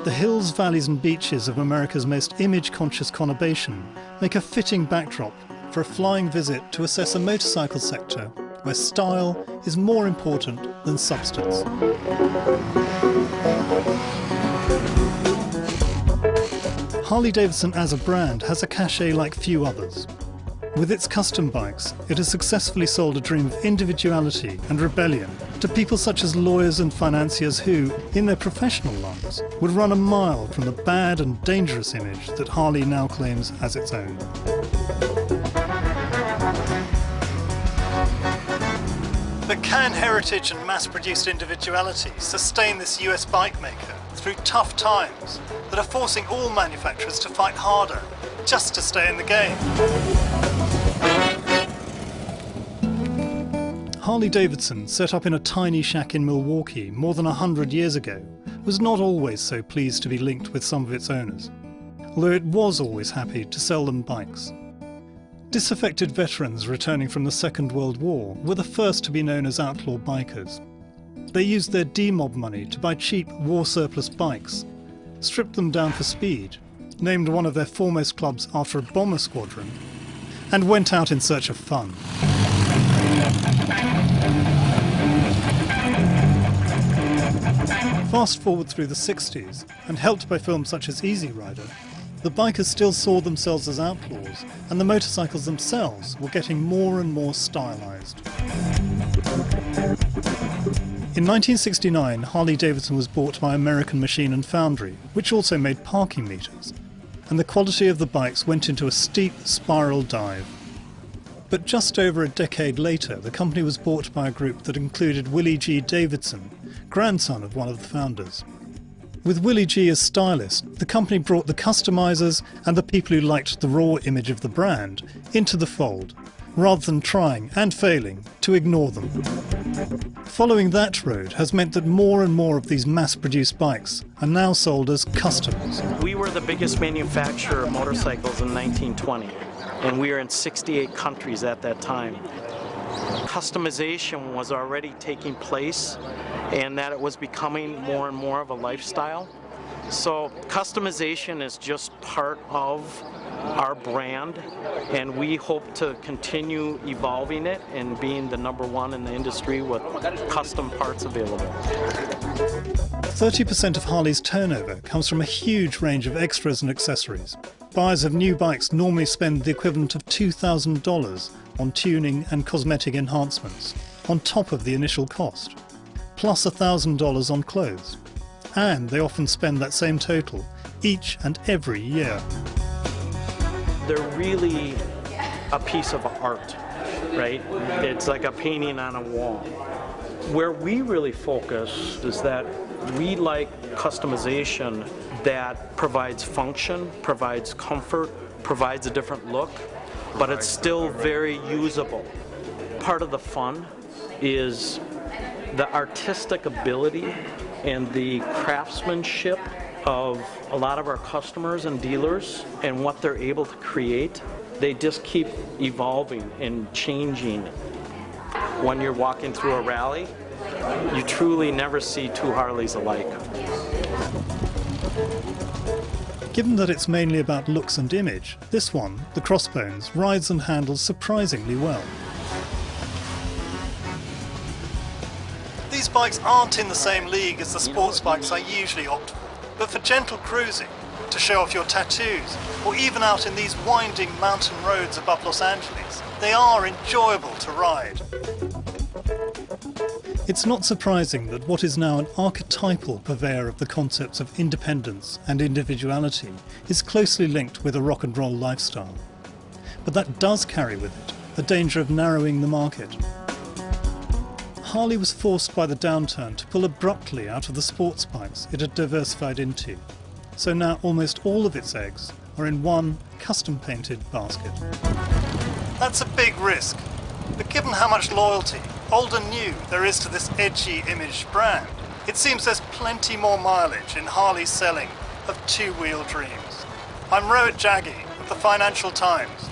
The hills, valleys and beaches of America's most image-conscious conurbation make a fitting backdrop for a flying visit to assess a motorcycle sector where style is more important than substance. Harley-Davidson as a brand has a cachet like few others. With its custom bikes, it has successfully sold a dream of individuality and rebellion to people such as lawyers and financiers who, in their professional lives, would run a mile from the bad and dangerous image that Harley now claims as its own. But can heritage and mass-produced individuality sustain this US bike maker through tough times that are forcing all manufacturers to fight harder just to stay in the game? Harley-Davidson, set up in a tiny shack in Milwaukee more than 100 years ago, was not always so pleased to be linked with some of its owners, although it was always happy to sell them bikes. Disaffected veterans returning from the Second World War were the first to be known as outlaw bikers. They used their D-Mob money to buy cheap war surplus bikes, stripped them down for speed, named one of their foremost clubs after a bomber squadron, and went out in search of fun. Fast forward through the 60s, and helped by films such as Easy Rider, the bikers still saw themselves as outlaws, and the motorcycles themselves were getting more and more stylized. In 1969, Harley-Davidson was bought by American Machine and Foundry, which also made parking meters, and the quality of the bikes went into a steep spiral dive. But just over a decade later, the company was bought by a group that included Willie G. Davidson, grandson of one of the founders. With Willie G as stylist, the company brought the customizers and the people who liked the raw image of the brand into the fold, rather than trying, and failing, to ignore them. Following that road has meant that more and more of these mass-produced bikes are now sold as customs. We were the biggest manufacturer of motorcycles in 1920, and we were in 68 countries at that time. Customization was already taking place, and that it was becoming more and more of a lifestyle. So customization is just part of our brand, and we hope to continue evolving it and being the #1 in the industry with custom parts available. 30% of Harley's turnover comes from a huge range of extras and accessories. Buyers of new bikes normally spend the equivalent of $2,000 on tuning and cosmetic enhancements, on top of the initial cost, plus $1,000 on clothes. And they often spend that same total each and every year. They're really a piece of art, right? It's like a painting on a wall. Where we really focus is that we like customization that provides function, provides comfort, provides a different look, but it's still very usable. Part of the fun is the artistic ability and the craftsmanship of a lot of our customers and dealers and what they're able to create. They just keep evolving and changing. When you're walking through a rally, you truly never see two Harleys alike. Given that it's mainly about looks and image, this one, the Crossbones, rides and handles surprisingly well. These bikes aren't in the same league as the sports bikes I usually opt for, but for gentle cruising, to show off your tattoos, or even out in these winding mountain roads above Los Angeles, they are enjoyable to ride. It's not surprising that what is now an archetypal purveyor of the concepts of independence and individuality is closely linked with a rock and roll lifestyle. But that does carry with it the danger of narrowing the market. Harley was forced by the downturn to pull abruptly out of the sports bikes it had diversified into, so now almost all of its eggs are in one custom-painted basket. That's a big risk, but given how much loyalty, old and new, there is to this edgy image brand, it seems there's plenty more mileage in Harley's selling of two-wheel dreams. I'm Rohit Jaggi of the Financial Times.